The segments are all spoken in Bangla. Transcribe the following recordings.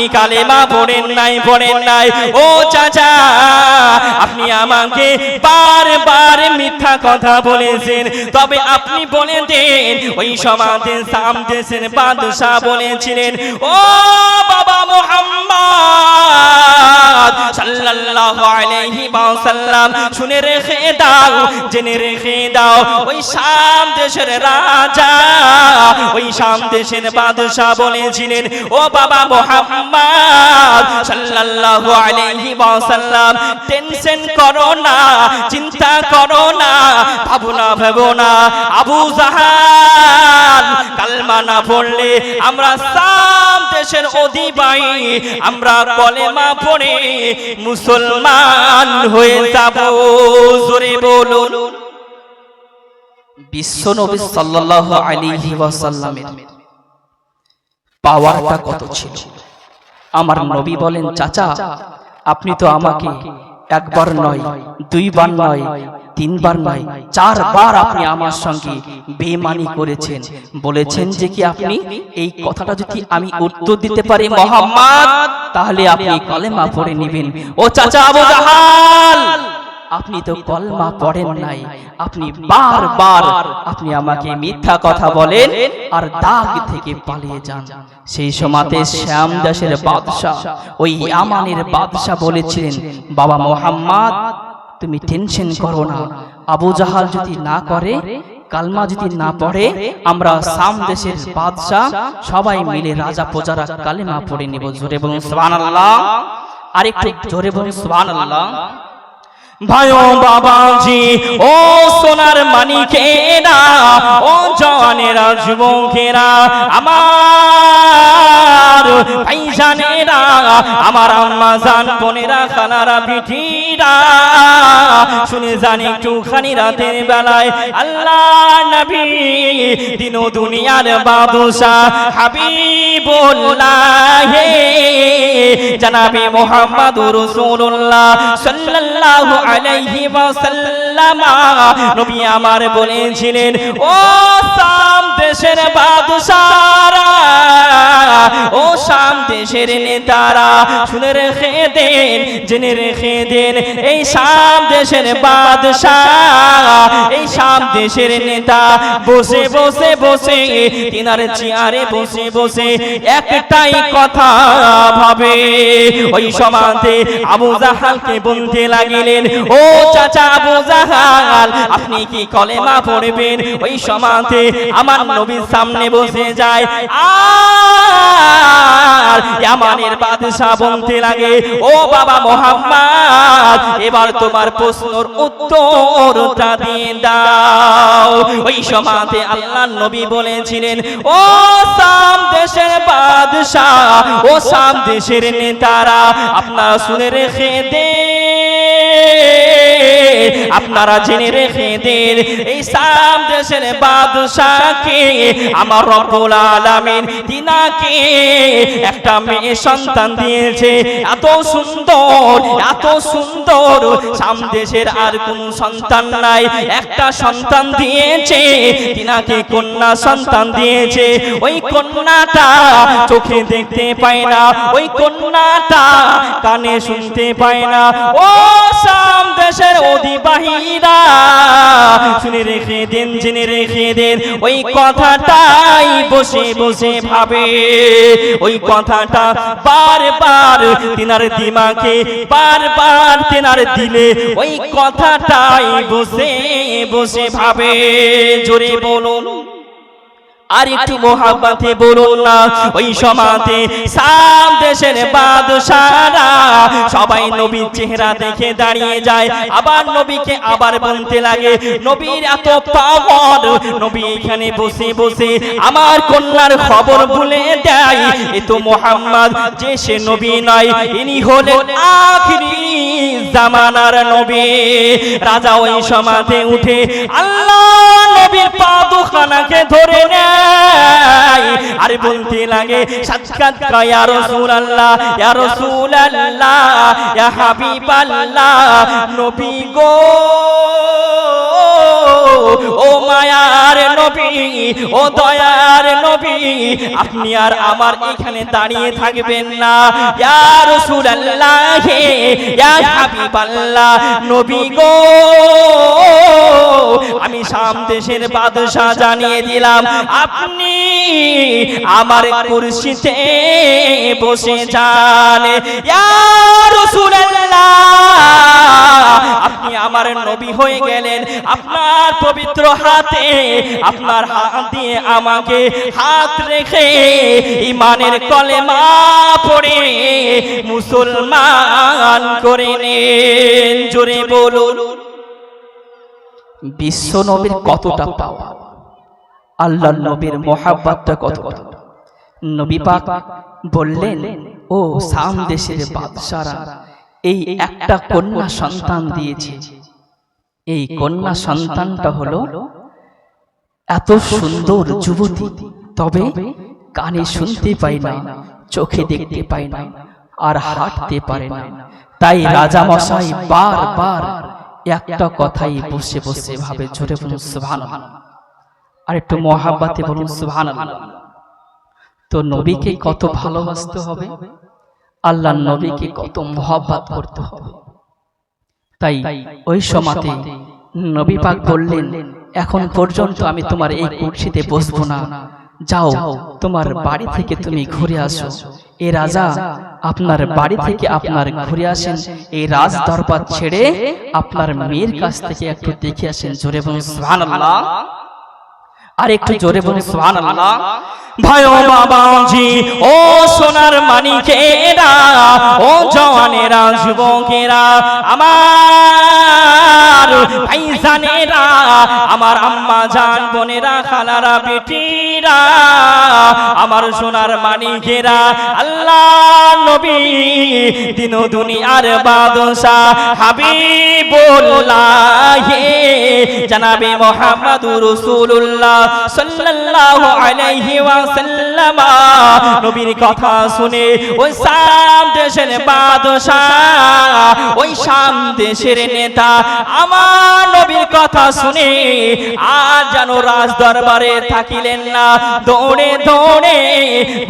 কালেমা পড়েন নাই ও চাচা আপনি আমাকে বারবার মিথ্যা কথা বলেছেন তবে আপনি বলে দেন ওই সমাজে সাম দেশের বাদশা বলেছিলেন ও বাবা মুহাম্মদ সাল্লাল্লাহু আলাইহি ওয়াসাল্লাম শুনে রেখে দাও জেনে রেখে দাও ওই শাম দেশের রাজা ওই শাম দেশের বাদশা বলেছিলেন ও বাবা মুহাম্মদ সাল্লাল্লাহু আলাইহি ওয়াসাল্লাম টেনশন করো না চিন্তা করো না ভাবো না আবু জাহাল কালমা না পড়লে আমরা শাম দেশের অধিবাসী আমরা কলেমা পড়ে মুসলমান হয়ে যাব জোরে বলুন বিশ্বনবী সাল্লাল্লাহু আলাইহি ওয়াসাল্লামের পাওয়ারটা কত ছিল আমার নবী বলেন চাচা আপনি তো আমাকে একবার নয় দুইবার নয় তিনবার নয় চারবার আপনি আমার সঙ্গে বেঈমানি করেছেন বলেছেন যে কি আপনি এই কথাটা যদি আমি উত্তর দিতে পারি মুহাম্মদ তাহলে আপনি কলেমা পড়ে নেবেন ও চাচা আবু জাহাল আপনি তো কলমা পড়েন নাই আপনি বারবার আপনি আমাকে মিথ্যা কথা বলেন আর দাগ থেকে পালিয়ে যান সেই সময়তে শ্যাম দেশের বাদশা ওই ইয়ামানের বাদশা বলেছিলেন বাবা মুহাম্মদ তুমি টেনশন করো না আবু জাহাল যদি না করে কালমা যদি না পড়ে আমরা শাম দেশের বাদশা সবাই মিলে রাজা প্রজারা কালেমা পড়ে নেব জোরে বলুন সুবহানাল্লাহ আরেকটু জোরে বলুন সুবহানাল্লাহ ভাইও বাবাজি ও সোনার মানিকেরা ও জওয়ানেরা যুবকেরা আমার ভাইজানেরা আমার আম্মা জান বোনেরা খালারা বিটিরা শুনে জানি একটুখানি রাতের বেলায় আল্লাহ নবী দিন ও দুনিয়ার বাদশা হাবিবুল্লাহ জনাবে মুহাম্মদুর রাসূলুল্লাহ সাল্লাল্লাহু আলাইহি ওয়াসাল্লাম নবী আমার বলেছিলেন ও শাম দেশের বাদশারা ও শাম দেশের নেতারা শুনে রেখে দেন জেনে রেখে দেন এই শাম দেশের বাদশা এই শাম দেশের নেতা বসে বসে বসে তিনার চেয়ারে বসে বসে একটাই কথা ভাবে ওই সমাজে আবু জাহালকে বলতে লাগিলেন ও চাচা আবু জাহাল আপনি কি কলেমা পড়বেন ওই সমাজে আমার নবীর সামনে বসে যায় আর ইয়ামানের বাদশা বলতে লাগে ও বাবা মুহাম্মদ এবার তোমার প্রশ্নের উত্তরটা দিয়ে দাও ওই সমাজে আল্লাহর নবী বলেছিলেন ও শাম দেশের বাদশা ও শাম দেশের নেতারা আপনারা শুনে রেখে দেন আপনারা জেনে রেখে দেন এই শাম দেশের বাদশাকে আমার রব্বুল আলামিন তিনাকে একটা মেয়ে সন্তান দিয়েছে এত সুন্দর শাম দেশের আর কোন সন্তান নাই একটা সন্তান দিয়েছে তিনাকে কন্যা সন্তান দিয়েছে ওই কন্যাটা চোখে দেখতে পায় না ওই কন্যাটা কানে শুনতে পায় না ও শাম দেশের অধিবাসীরা শুনে রেখে দেন জেনে রেখে দেন ওই কথাটাই বসে বসে ভাবে ওই কথাটা বারবার তিনার দিমাগে বারবার তিনার দিলে ওই কথাটাই বসে বসে ভাবে জোরে বলুন আর একটু মোহাব্বতে বলুন না ওই সমাজে শাম দেশের বাদশারা সবাই নবীর চেহারা দেখে দাঁড়িয়ে যায় আবার নবীকে আবার বলতে লাগে নবীর এত পাওয়ার নবী এখানে বসে বসে আমার কন্যার খবর ভুলে দেয় এ তো মুহাম্মদ যে সে নবী নয় ইনি হলেন আখিরি জামানার নবী রাজা ওই সমাজে উঠে আল্লাহ নবীর পা দুখানাকে ধরে নেয় আর বলতে লাগে সাক্ষাৎ ইয়া রাসূলুল্লাহ ইয়া রাসূলুল্লাহ ইয়া হাবিবাল্লাহ নবী গো ও মায়ার নবী, ও দয়ার নবী, আপনি আর আমার এখানে দাঁড়িয়ে থাকবেন না। ইয়া রাসূলুল্লাহ, ইয়া হাবিবাল্লাহ, নবী গো, আমি শাম দেশের বাদশা জানিয়ে দিলাম, আপনি আমার কুরসিতে বসে যান। ইয়া রাসূলুল্লাহ, আপনি আমার নবী হয়ে গেলেন, আপনার পবিত্র হাতে, আপনার হাত দিয়ে আমাকে হাত রেখে ঈমানের কলেমা পড়ে মুসলমান করে নেন। জোরে বলুন। বিশ্ব নবীর কতটা পাওয়া, আল্লাহর নবীর মোহাব্বতটা কতটা। নবী পাক বললেন, ও শাম দেশের বাদশারা, এই একটা কন্যা সন্তান দিয়েছে, এই কন্যা সন্তানটা হলো এত সুন্দর যুবতী, তবে কানে শুনতে পায় না, চোখে দেখতে পায় না, আর হাঁটতে পারে না। তাই রাজা মশাই বারবার একটা কথাই বসে বসে ভাবে। জোরে বলুন সুবহানাল্লাহ, আর একটু মহাব্বতে বলুন সুবহানাল্লাহ। তো নবীকে কত ভালোবাসতে হবে, আল্লাহর নবীকে কত মহব্বত করতে হবে। তাই ওই সময়তে নবী পাক বললেন, এখন পর্যন্ত আমি তোমার এই কুরসিতে বসবো না, যাও তোমার বাড়ি থেকে তুমি ঘুরে আসো। এই রাজা আপনার বাড়ি থেকে আপনার ঘুরে আসেন, এই রাজ দরবার ছেড়ে আপনার মেয়ের কাছ থেকে একটু দেখে আসেন। জোরে বলুন সুবহানাল্লাহ, আর একটু জোরে বলুন সুবহানাল্লাহ। ভাই ও বাবাজি, ও সোনার মানিকেরা, ও জওয়ানেরা, যুবকেরা, আমার ভাইজানেরা, আমার আম্মা জান, বোনেরা, খালারা, বেটিরা, আমার সোনার মানিকেরা, আল্লাহ নবী দিন দুনিয়ার বাদশা হাবিবুল্লাহ জনাবে মুহাম্মদুর রাসূলুল্লাহ সাল্লাল্লাহু আলাইহি ওয়াসাল্লাম নবীর কথা শুনে ওই শাম দেশের বাদশা, ওই শাম দেশের নেতা আমার নবীর কথা শুনে আর যেন রাজ দরবারে থাকিলেন না, দৌড়ে দৌড়ে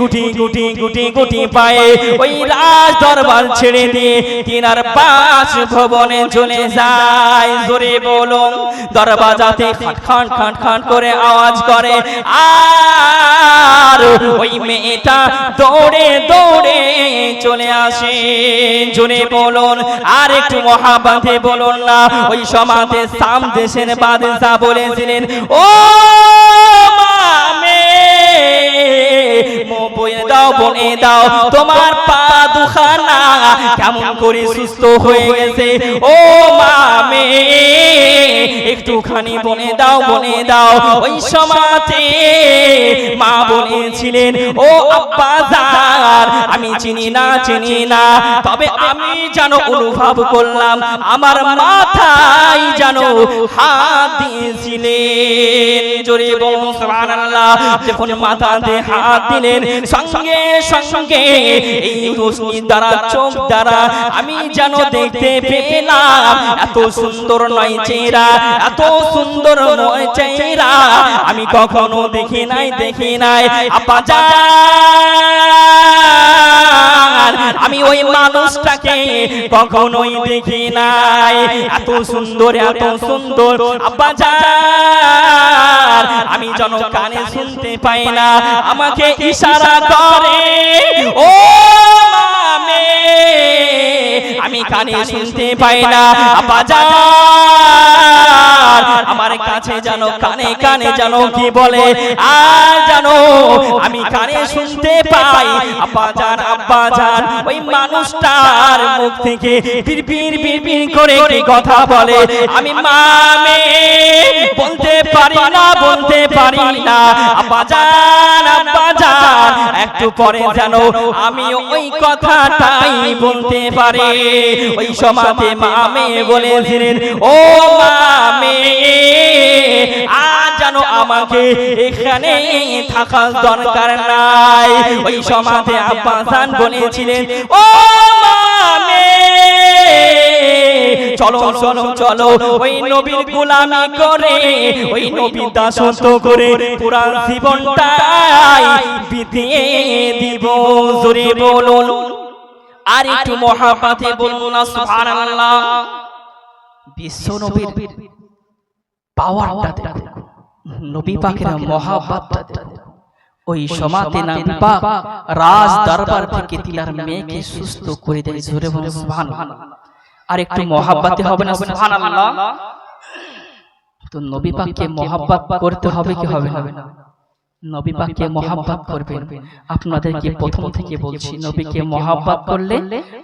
গুটি গুটি গুটি গুটি পায়ে ওই রাজ দরবার ছেড়ে দিয়ে তিনার পাঁচ ভবনে চলে যায়। জোরে বলুন, দরবাজাতে খাট খাট খাট খাট করে আওয়াজ করে, আর ওই মেয়েটা দৌড়ে দৌড়ে চলে আসে। জোরে বলুন, আর একটু মহাব্বতে বলুন না। ওই সমাজে শাম দেশের বাদশা বলেছিলেন, ও মামে বয়ে দাও, বনে দাও, তোমার পা দুখানা কেমন করে সুস্থ হয়ে গেছে, ও মামে একটুখানি বনে দাও, বনে দাও। ওই সমাজে মা বলেছিলেন, ও আব্বা জান, আমি চিনি না চিনি না, তবে আমি যেন অনুভব করলাম আমার মাথায় যেন হাত দিয়েছিলেন। জোরে বলুন সুবহানাল্লাহ। যখন মাথাতে হাত দিলেন, সঙ্গে সঙ্গে এই রশ্মি দ্বারা, চোখ দ্বারা আমি যেন দেখতে পেলাম এত সুন্দর নয় চেহারা, এত সুন্দর নয় চেহারা আমি কখনো দেখি নাই, দেখি নাই। আপা জান, আমি ওই মানুষটাকে কখনোই দেখি নাই, এত সুন্দর, এত সুন্দর। আব্বা জান, আমি যেন কানে শুনতে পাই না, আমাকে ইশারা করে, ও মামে আমি কানে শুনতে পাই না। আব্বা জান, আমার কাছে জানো, কানে কানে জানো কি বলে, আর জানো আমি কানে শুনতে পাই। আব্বা জান, আব্বা জান, ওই মানুষটার মুখ থেকে বিড়বিড় বিড়বিড় করে কি কথা বলে, আমি মামে বলতে পারি না, বলতে পারি না। আব্বা জান, আব্বা জান, একটু পরে জানো আমি ওই কথাটাই বলতে পারি। ওই সমাজে মামে বলেছিলেন, ও মামে আজ জানো আমাকে এখানে থাকার দরকার নাই। ওই সমাজে আব্বা জান বলেছিলেন, ও মামে চলো চলো চলো ওই নবীর গোলামি করে ওই নবীর দাসত্ব করে পুরা জীবনটাই বিতিয়ে দিব। জোরে বলুন আর একটু মহাব্বতে বলুন না সুবহানাল্লাহ। বিশ্ব নবীর পাওয়ারটা দেখো, নবী পাকের মহাব্বতটা দেখো। ওই সমাতে নবী পাক রাজ দরবার থেকে তিনার মেয়েকে সুস্থ করে দেয়। জোরে বলুন সুবহানাল্লাহ। আর একটু মহাব্বতে হবে না সুবহানাল্লাহ। তো নবী পাককে মহাব্বত করতে হবে কি হবে না? নবী পাককে মহাব্বত করবেন। আপনাদেরকে প্রথম থেকে বলছি, নবীকে মহাব্বত করলে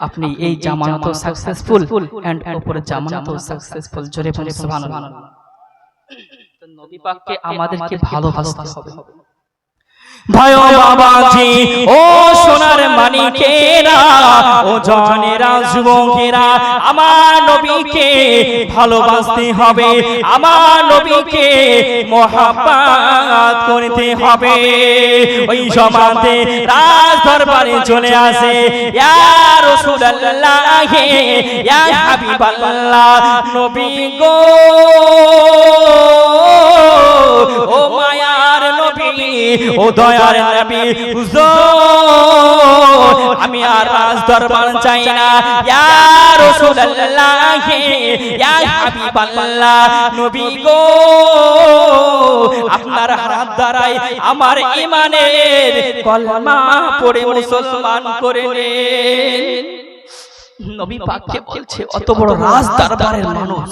আপনি এই জামানাতও সাকসেসফুল এন্ড উপরে জামানাতও সাকসেসফুল। জোরে বলুন সুবহানাল্লাহ। তো নবী পাককে আমাদেরকে ভালোবাসতে হবে। ভাই ও বাবাজি, ও সোনার মানিকেরা, ও জওয়ানেরা, যুবকেরা, আমার নবীকে ভালোবাসতে হবে, আমার নবীকে মহব্বত করতে হবে। ওই সমাতে রাজ দরবারে চলে আসে, ইয়া রাসূলুল্লাহ, ইয়া হাবিবাল্লাহ, নবী গো, ও মায়ার নবী, ও দয়ার নবী, হুজুর আমি আর রাজ দরবার চাই না, ইয়া রাসূলুল্লাহ, ইয়া হাবিবাল্লাহ, নবী গো আপনার হাত দ্বারাই আমার ঈমানের কলমা পড়ে মুসলমান করে নেন। নবী পাককে বলছে অত বড় রাজ দরবারের মানুষ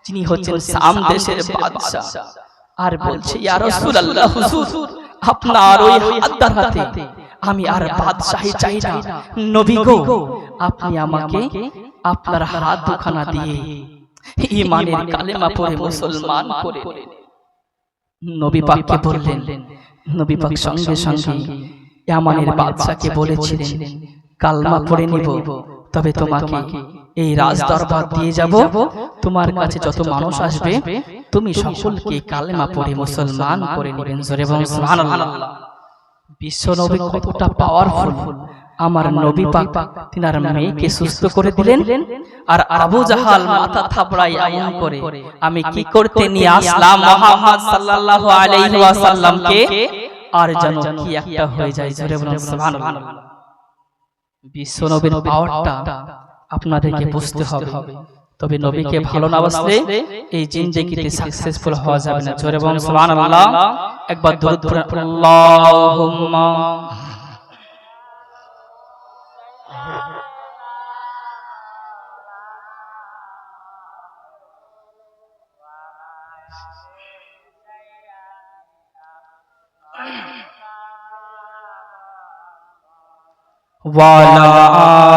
যিনি হচ্ছেন শাম দেশের বাদশা, আর বলছে ইয়া রাসূলুল্লাহ, হুজুর আপনার ওই হাত হাতে আমি আর বাদশাহী চাই না, নবী গো আপনি আমাকে আপনার হাত দুখানা দিয়ে ঈমানের কালেমা পড়ে মুসলমান করে নেন। নবী পাককে বললেন, নবী পাক সঙ্গে সঙ্গে ইয়ামানের বাদশাকে বলেছিলেন কালমা পড়ে নিব, তবে তোমাকে এই রাজ দরবার দিয়ে যাব, তোমার কাছে যত মানুষ আসবে তুমি সকলকে কালেমা পড়ে মুসলমান করে নেবেন। জোরে বলুন সুবহানাল্লাহ। বিশ্ব নবী কতটা পাওয়ারফুল। আমার নবী পাক তিনার মেয়েকে সুস্থ করে দিলেন, আর আবু জাহাল মাথা থাপড়াই এমন করে আমি কি করতে নিয়ে আসলাম মুহাম্মদ সাল্লাল্লাহু আলাইহি ওয়াসাল্লামকে, আর যেন কি একটা হয়ে যায়। জোরে বলুন সুবহানাল্লাহ। বিশ্ব নবীর পাওয়ারটা আপনাদেরকে বুঝতে হবে, তবে নবীকে ভালো না বাসলে এই জিন্দেগিতে সাকসেসফুল হওয়া যাবে না। জোরে বলুন সুবহানাল্লাহ। একবার দরুদ পড়ুন, আল্লাহুম্মা ওয়ালা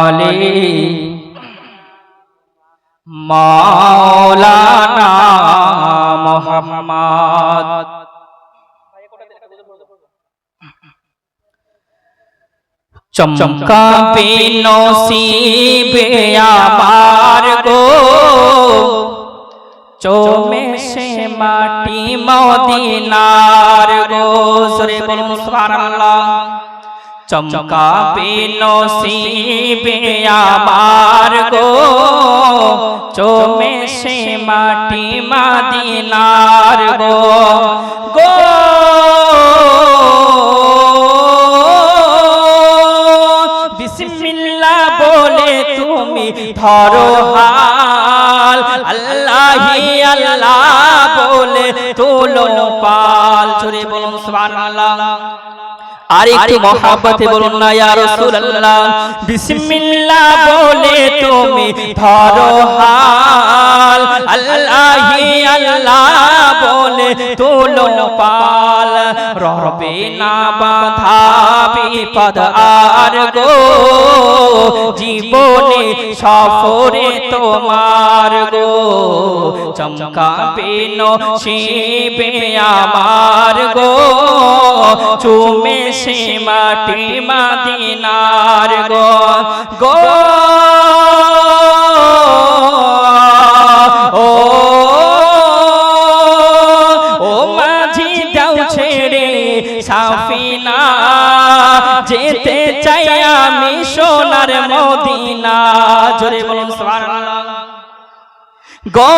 আলি মাওলানা মুহাম্মদ। চমকাবে নসিবে আমার গো, চোমে সে মাটি মদিনার গো। জোরে বলুন সুবহানাল্লাহ। চমকাবে নসিবে আমার গো, চোমে সে মাটি মদিনার গো, গো বিসমিল্লাহ বলে তুমি ধরো হাল, আল্লাহি আল্লাহ বলে তোলো পাল। জোরে বলুন সুবহানাল্লাহ। আর একটু মহব্বতে বলুন না ইয়া রাসূলুল্লাহ। বিসমিল্লাহ বলে তুমি ধরো হাল, আল্লাহি আল্লাহ বলে তোলো পাল, রবে না বাধা বিপদ আর গো, জীবনে সফরে তোমার গো, চমকাবে নসিবে আমার গো, চুমে সে মাটি মদিনার গো, গো ও মাঝি দাও ছেড়ে সাফিনা, যেতে চাই আমি সোনার মদিনা। জোরে বলুন সুবহানাল্লাহ। গো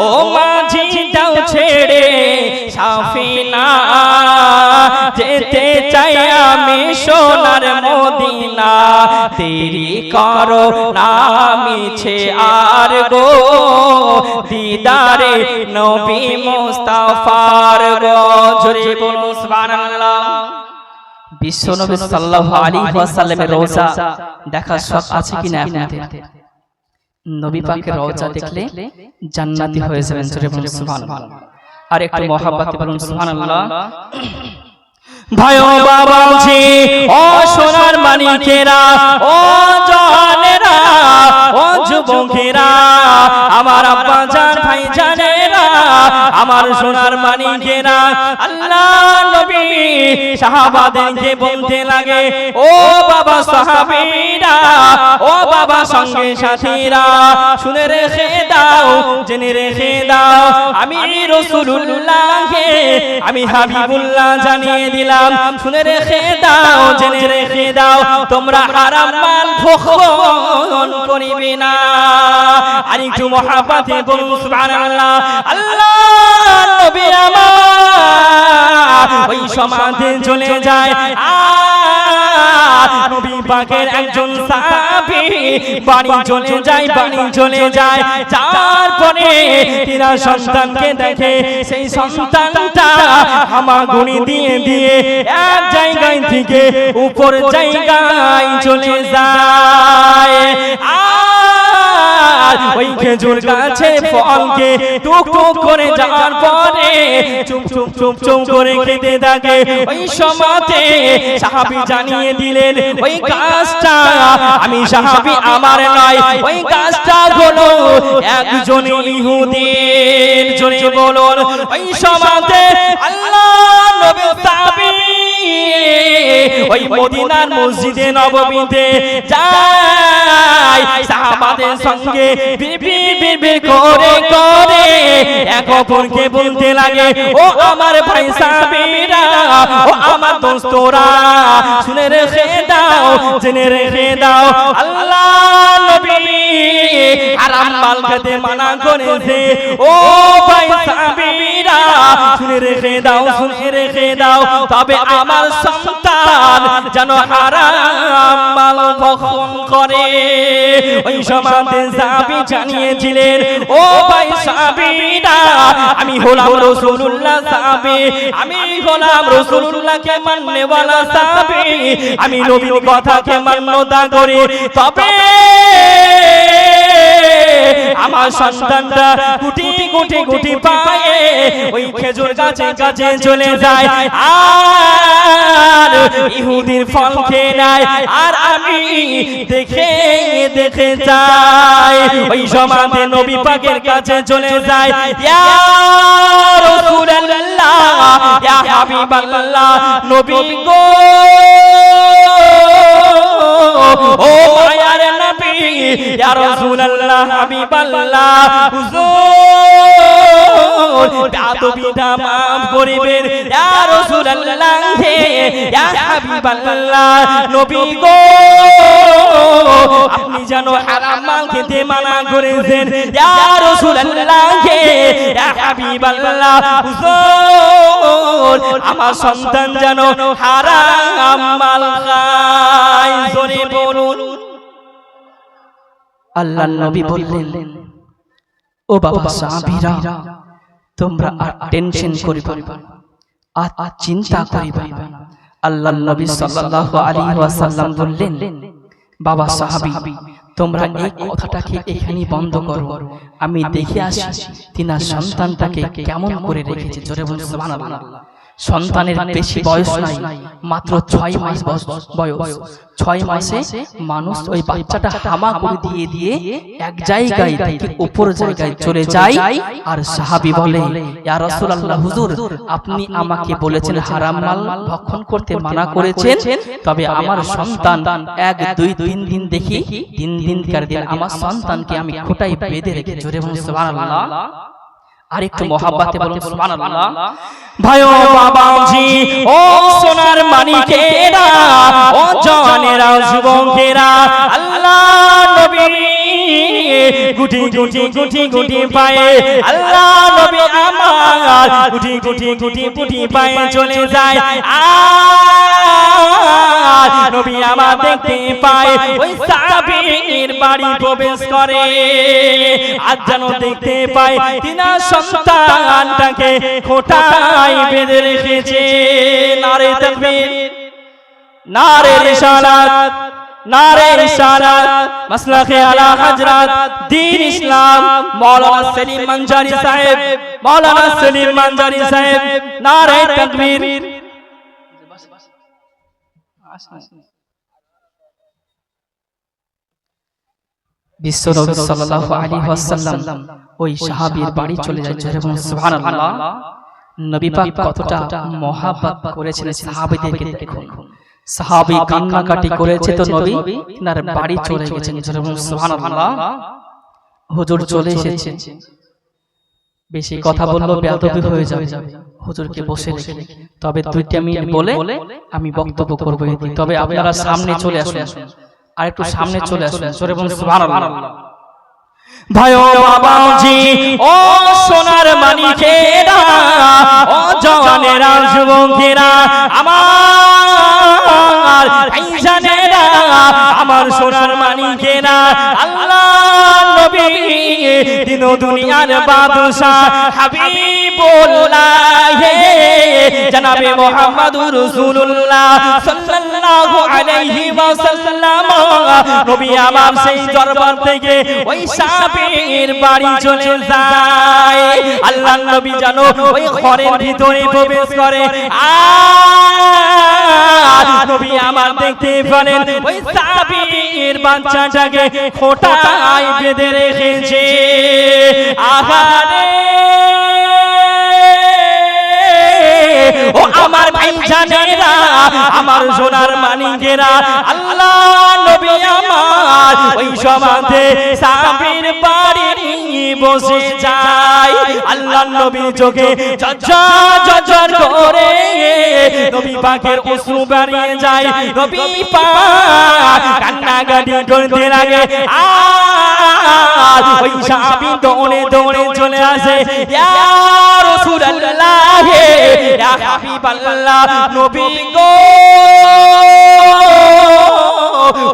ও মাঝি যাও ছেড়ে সাফিনা, যেতে চাই আমি সোনার মদিনা, দেরি করো না মিছে আর গো, দিদারে নবী মুস্তাফার গো। জোরে বলুন সুবহানাল্লাহ। বিশ্বনবী সাল্লাল্লাহু আলাইহি ওয়াসাল্লামের রওজা দেখার শখ আছে কিনা আপনাদের? নবী পাকের রওজা দেখলে জান্নাতি হয়ে যাবেন। জোরে বলুন সুবহানাল্লাহ। আর একটু মহব্বতে বলুন সুবহানাল্লাহ। ভাই ও বাবাজি, ও সোনার মানিকেরা, ও জওয়ানেরা, ও যুবকেরা, আমার আব্বা জান ভাই জানেরা, আমার সোনার মানিকেরা, আল্লাহ নবী সাহাবাদেরকে বলতে লাগে, ও বাবা সাহাবীরা, ও বাবা সঙ্গে সাথীরা, শুনে রেখে দাও, জেনে রেখে দাও, আমি রাসূলুল্লাহকে আমি হাবিবুল্লাহ জানিয়ে দিলাম। শুনে রেখে দাও, জেনে রেখে দাও, তোমরা হারাম মাল ভক্ষণ করিবে না। আর একটু মহব্বতে বলুন সুবহানাল্লাহ। আল্লাহ নবী আমার ওই সমাজে চলে যায়, নবী পাকের একজন সাহাবী বাড়ি চলে যায়, বাড়ি চলে যায়, তারপরে তিনা সন্তানকে দেখে, সেই সন্তানটা হামাগুড়ি দিয়ে দিয়ে এক জায়গায় থেকে উপর জায়গায় চলে যায়। ওই খেজুর গাছে ফলকে টুক টুক করে যাওয়ার পরে চুপ চুপ চুপ চুপ করে খেতে থাকে। ওই সময়তে সাহাবী জানিয়ে দিলেন, ওই গাছটা আমি সাহাবী আমার নয়, ওই গাছটা হলো একজন ইহুদির। জোরে বলুন। ওই সময়তে আল্লাহ নবী সাহাবী ওই মদিনার মসজিদে নববীতে যায়, সাহাবাদের সঙ্গে বিবি করে করে এক অপরকে বলতে লাগে, ও আমার ভাই সাহাবীরা, ও আমার দোস্তরা, শুনে রেখে দাও, জেনে রেখে দাও, আল্লাহ নবী হারাম মাল খেতে মানা করেছে। ও ভাই সাহাবীরা, শুনে রেখে দাও, শুনে রেখে দাও, তবে আমার সন্তান যেন হারাম মাল ভক্ষণ করে। ওই সমাজে সাহাবী জানিয়েছিলেন, ও ভাই সাহাবীরা, আমি হলাম রাসূলুল্লাহ সাহাবী, আমি হলাম রাসূলুল্লাহকে মাননেওয়ালা সাহাবী, আমি নবীর কথাকে মান্যতা করি, তবে আমার সন্তানটা গুটি গুটি গুটি পায়ে ওই খেজুর গাছে গাছে চলে যায়, আর ইহুদির ফল খেয়ে নেয়, আর আমি দেখে দেখে যাই। ওই সমাজে নবী পাকের কাছে চলে যায়, ইয়া রাসূলুল্লাহ, ইয়া হাবিবাল্লাহ, নবী গো, ও মায়ার নবী, ইয়া রাসূলুল্লাহ, হাবিবাল্লাহ, হুজুর বেয়াদবিটা মাফ করিবেন, ইয়া রাসূলুল্লাহ, ইয়া হাবিবাল্লাহ, নবী গো, আপনি যেন হারাম মাল খেতে মানা করেছেন, ইয়া রাসূলুল্লাহ, ইয়া হাবিবাল্লাহ, হুজুর আমার সন্তান যেন হারাম মাল খায়। জোরে বলুন। আল্লাহর নবী বললেন, ও বাবা সাহাবীরা, তোমরা আর টেনশন করিবে না, আর চিন্তা করিবে না। আল্লাহর নবী সাল্লাল্লাহু আলাইহি ওয়াসাল্লাম বললেন, বাবা সাহাবী, তোমরা এই কথাটাকে এখানেই বন্ধ করো, আমি দেখে আসি তিনার সন্তানটাকে কেমন করে রেখেছে। জোরে বলুন সুবহানাল্লাহ। সন্তানের বেশি বয়স নাই, মাত্র 6 মাস বয়স। 6 মাসে মানুষ ওই বাচ্চাটা হামাগুড়ি দিয়ে দিয়ে এক জায়গায় থেকে উপর জায়গায় চলে যায়, আর সাহাবী বলে, ইয়া রাসূলুল্লাহ, হুজুর আপনি আমাকে বলেছেন হারাম মাল ভক্ষণ করতে মানা করেছেন, তবে আমার সন্তান 1 2 3 দিন দেখি 3 দিনকার দিন আমার সন্তানকে আমি খোঁটায় বেঁধে রেখে। জোরে বলুন সুবহানাল্লাহ। আরেকটু মহাব্বতে বলুন সুবহানাল্লাহ। ভাই ও বাবাজি, ও সোনার মানিকেরা, ও জওয়ানেরা, যুবকেরা, আল্লাহ নবী গুটি গুটি গুটি গুটি পায়ে, আল্লাহ নবী আমার গুটি গুটি গুটি গুটি পায়ে চলে যায়। আর নবী আমার দেখতে পায় ওই সাহাবীর বাড়ি প্রবেশ করে। আজ যেন দেখতে পায় তিনার সন্তানটাকে খোঁটায় বেঁধে রেখেছে। নারে তাকবীর, নারে রিসালাত, নারে রিসালাত, মাসলাকে আলা হযরত দ্বীন ইসলাম মাওলানা সেলিম মানজারি সাহেব, মাওলানা সেলিম মানজারি সাহেব, নারে তাকবীর। বিশ্বনবী সাল্লাল্লাহু আলাইহি ওয়াসাল্লাম ওই সাহাবীর বাড়ি চলে যায়। এবং সুবহানাল্লাহ, নবী পাক কতটা মহব্বত করেছিলেন সাহাবীদেরকে দেখুন। সাহাবী কান্নাকাটি করেছে তো নবী তার বাড়ি চলে গেছেন। এবং সুবহানাল্লাহ, হুজুর চলে এসেছে। বেশি কথা বললে বেয়াদবি হয়ে যাবে। হুজুরকে বসে রেখে তবে 2 মিনিট বলে আমি বক্তব্য করব। তবে আপনারা সামনে চলে আসুন, আর একটু সামনে চলে আসুন। জোরে বলুন সুবহানাল্লাহ। ভাই ও বাবাজি, ও সোনার মানিকেরা, ও জওয়ানেরা, যুবকেরা, আমার ভাইজানেরা, আমার সোনার মানিকেরা, আল্লাহ নবী দিন ও দুনিয়ার বাদশা হাবিবুল্লাহ জনাবে মুহাম্মদুর রাসূলুল্লাহ সাল্লাল্লাহু আলাইহি ওয়াসাল্লাম নবী আমার সেই দরবার থেকে ওই সাহাবীর বাড়ি চলে যায়। আল্লাহর নবী জানো ওই ঘরের ভিতরে প্রবেশ করে। আর নবী আমার দেখতে পেলেন ওই সাহাবীর বাচ্চাটাকে খোঁটায় বেঁধে রেখেছে। আহারে ও আমার ভাইজানেরা, আমার সোনার মানিকেরা, আল্লাহ নবী আমার ওই সমাধে সাহাবীর বাড়ি বসে যায়। আল্লাহ নবী চোখে ঝরঝর করে নবী পাকের অশ্রু বেরিয়ে যায়। নবী পাক কান্নাকাটি করতে লাগে। আর ওই সাহাবী দৌড়ে দৌড়ে চলে আসে। ইয়া রাসূলুল্লাহ, ইয়া হাবিবাল্লাহ, নবী গো,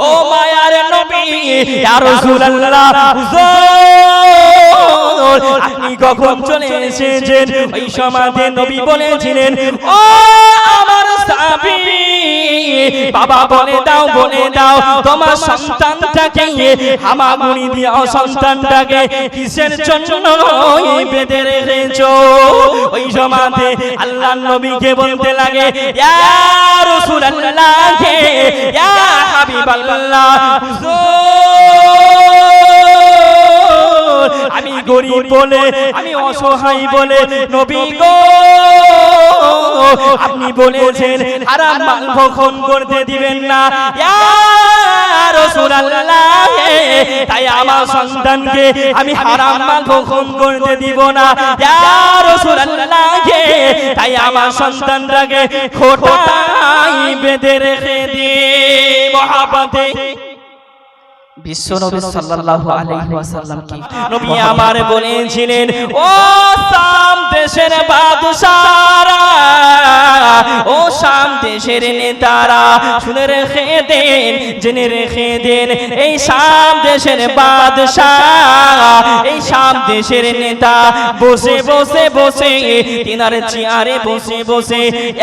ও মায়ার নবী, ইয়া রাসূলুল্লাহ, আপনি কখন চলে এসেছেন? ওই সমাজে নবী বলেছিলেন, ও আমার সাহাবী, বাবা বলে দাও, বলে দাও তোমার সন্তানটাকে হামাগুড়ি দিও, সন্তানটাকে কিসের জন্য বেঁধে রেখেছো? ওই সমাজে আল্লাহর নবীকে বলতে লাগে, ইয়া রাসূলুল্লাহ, ইয়া হাবিবাল্লাহ, আমি গরিব বলে, আমি অসহায় বলে নবী গো, আপনি বলেছেন হারাম মাল ভক্ষণ করতে দিবেন না। ইয়া রাসূলুল্লাহ, তাই আমার সন্তানকে আমি হারাম মাল ভক্ষণ করতে দিব না। ইয়া রাসূলুল্লাহ, তাই আমার সন্তানটাকে খোঁটায় বেঁধে রেখে দিই। মহাব্বতে বিশ্বনবী সাল্লাল্লাহু আলাইহি ওয়াসাল্লাম কি নবী আমার বলেছিলেন, ও শাম দেশের বাদশারা, ও শাম দেশের নেতারা, শুনে রেখে দেন, জেনে রেখে দেন, এই শাম দেশের বাদশাহ, এই শাম দেশের নেতা বসে বসে বসে তিনার চেয়ারে বসে বসে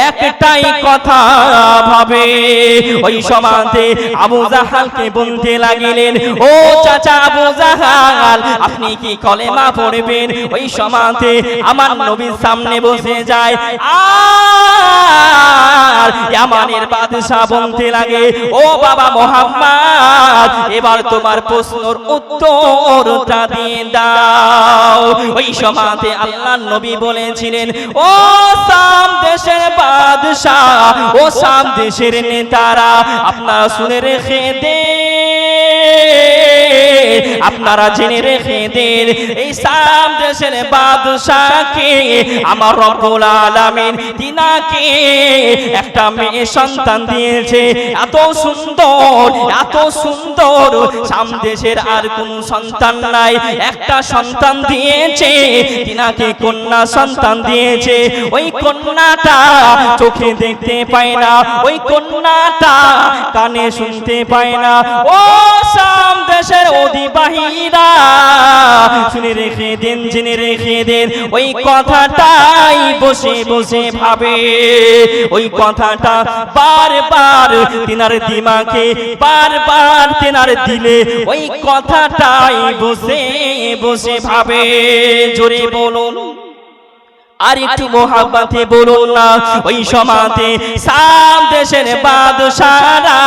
একটাই কথা ভাবে। ওই সমাজে আবু জাহালকে বলতে লাগিলেন, ও চাচা আবু জাহাল, আপনি কি কলেমা পড়বেন? ওই সমাজে আমার নবীর সামনে বসে যায়। আর ইয়ামানের বাদশা বলতে লাগে, ও বাবা মুহাম্মদ, এবার তোমার প্রশ্নের উত্তরটা দিয়ে দাও। ওই সমাজে আল্লাহর নবী বলেছিলেন, ও শাম দেশের বাদশা, ও শাম দেশের নেতারা, আপনারা শুনে রেখে দেন, আপনারা জেনে রেখে দেন, এই শাম দেশের বাদশাকে আমার রব্বুল আলামিন তিনাকে একটা মেয়ে সন্তান দিয়েছে। এত সুন্দর, এত সুন্দর, শাম দেশের আর কোন সন্তান নাই। একটা সন্তান দিয়েছে, তিনাকে কন্যা সন্তান দিয়েছে। ওই কন্যাটা চোখে দেখতে পায় না, ওই কন্যাটা কানে শুনতে পায় না। ও শাম দেশের অধিবাহীরা শুনে রেখে দেন, জেনে রেখে দেন, ওই কথাটাই বসে বসে ভাবে। ওই কথাটা বারবার তিনার দিমাগে, বারবার তিনার দিলে ওই কথাটাই বসে বসে ভাবে। জোরে বলুন, আর একটু মোহাব্বতে বলুন না। ওই সমাতে শাম দেশের বাদশারা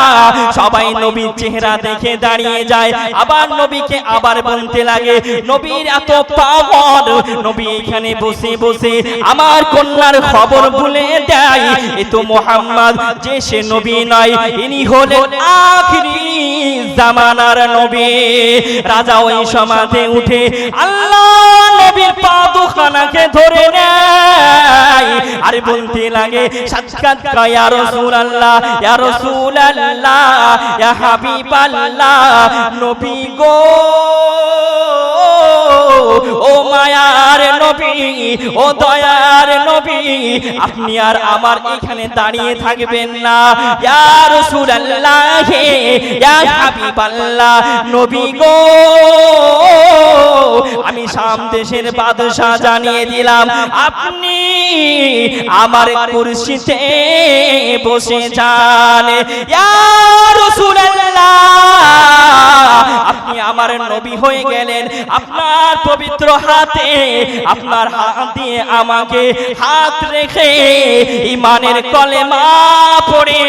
সবাই নবীর চেহারা দেখে দাঁড়িয়ে যায়, আবার নবীকে আবার বলতে লাগে, নবীর এত পাওয়ার, নবী এখানে বসে বসে আমার কন্যার খবর বলে দেয়। এ তো মুহাম্মদ, যে সে নবী নয়, ইনি হলেন আখিরি জামানার নবী। রাজা ওই সমাতে উঠে আল্লাহ নবীর পা দুখানাকে ধরে নেয় আর বলতে লাগে, সাক্ষাৎ ইয়া রাসূলুল্লাহ, ইয়া রাসূলুল্লাহ, ইয়া হাবিবাল্লাহ, নবী গো, ও মায়ার নবী, ও দয়ার নবী, আপনি আর আমার এখানে দাঁড়িয়ে থাকবেন না। ইয়া রাসূলুল্লাহ, ইয়া হাবিবাল্লাহ, নবী গো, আমি শাম দেশের বাদশা জানিয়ে দিলাম, আপনি আমার কুরসিতে বসে যান। ইয়া রাসূলুল্লাহ, আপনি আমার নবী হয়ে গেলেন। আপনার পবিত্র হাতে, আপনার হাত দিয়ে আমাকে হাত রেখে ঈমানের কলেমা পড়ে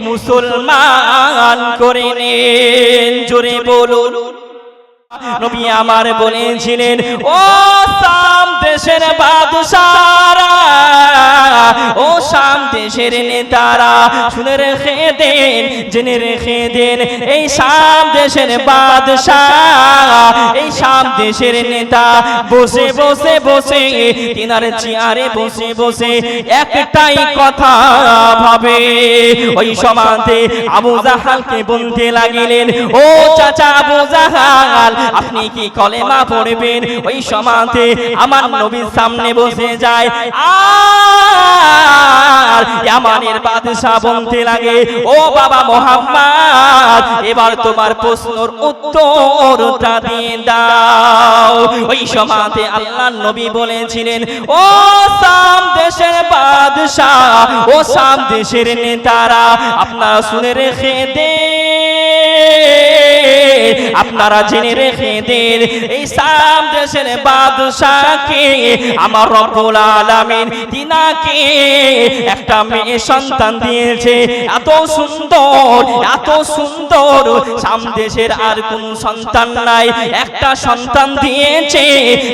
মুসলমান করে নেন। জোরে বলুন। নবী আমার বলেছিলেন, ও শাম দেশের বাদশারা, ও শাম দেশের নেতারা, শুনে রেখে দেন, জেনে রেখে দেন, এই শাম দেশের বাদশাহ, এই শাম দেশের নেতা বসে বসে বসে তিনার চেয়ারে বসে বসে একটাই কথা ভাবে। ওই সমাতে আবু জাহালকে বলতে লাগিলেন, ও চাচা আবু জাহাল, আপনি কি কলেমা পড়বেন? ওই সমাতে আমার নবীর সামনে বসে যায় আর ইয়ামানের বাদশা বলতে লাগে, ও বাবা মুহাম্মদ, এবার তোমার প্রশ্নের উত্তরটা দিয়ে দাও। ওই সমাতে আল্লাহর নবী বলেছিলেন, ও শাম দেশের বাদশা, ও শাম দেশের নেতারা, আপনারা শুনে রেখে দেন, আপনারা জেনে রেখে দেন, এই শাম দেশের বাদশাকে আমার রব্বুল আলামিন তিনাকে একটা মেয়ে সন্তান দিয়েছে। এত সুন্দর, এত সুন্দর, শাম দেশের আর কোন সন্তান নাই। একটা সন্তান দিয়েছে,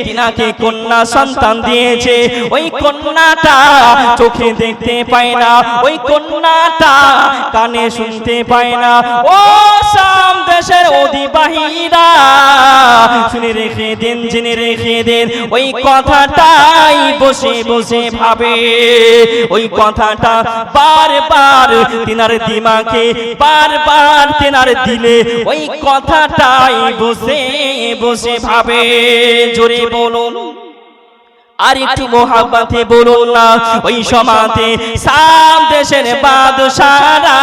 তিনাকে কন্যা সন্তান দিয়েছে। ওই কন্যাটা চোখে দেখতে পায় না, ওই কন্যাটা কানে শুনতে পায় না। ও শাম দেশের অধিবাহীরা শুনে রেখে দেন, জেনে রেখে দেন, ওই কথাটাই বসে বসে ভাবে। ওই কথাটা বারবার তিনার দিমাগে, বারবার তিনার দিলে ওই কথাটাই বসে বসে ভাবে। জোরে বলুন, আর একটু মোহাব্বতে বলুন না। ওই সমাতে শাম দেশের বাদশারা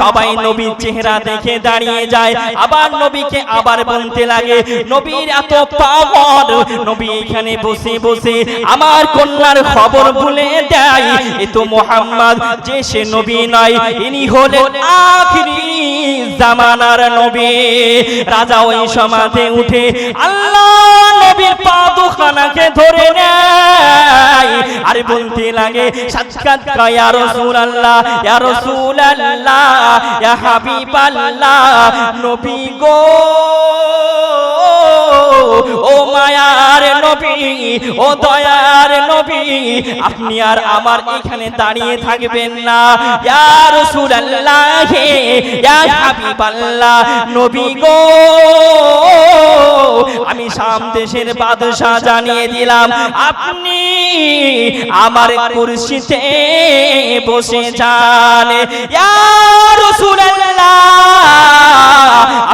সবাই নবীর চেহারা দেখে দাঁড়িয়ে যায়, আবার নবীকে আবার বলতে লাগে, নবীর এত পাওয়ার, নবী এখানে বসে বসে আমার কন্যার খবর বলে দেয়। এ তো মুহাম্মদ, যে সে নবী নয়, ইনি হলেন আখিরি জামানার নবী। রাজা ওই সমাতে উঠে আল্লাহ নবীর পা দুখানাকে ধরে নেয় আর বলতে লাগে, সাক্ষাৎ ইয়া রাসূলুল্লাহ, ইয়া রাসূলুল্লাহ, ইয়া হাবিবাল্লাহ, নবী গো, ও মায়ার নবী, ও দয়ার নবী, আপনি আর আমার এখানে দাঁড়িয়ে থাকবেন না। ইয়া রাসূলুল্লাহ, ইয়া হাবিবাল্লাহ, নবী গো, আমি শাম দেশের বাদশা জানিয়ে দিলাম, আপনি আমার কুরসিতে বসে যান। ইয়া রাসূলুল্লাহ,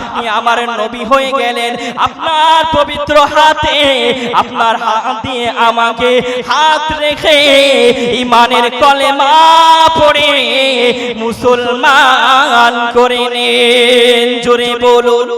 আপনি আমার নবী হয়ে গেলেন, আপনার পবিত্র হাতে, আপনার হাত দিয়ে আমাকে হাত রেখে ঈমানের কলেমা পড়ে মুসলমান করে নেন। জোরে বলুন।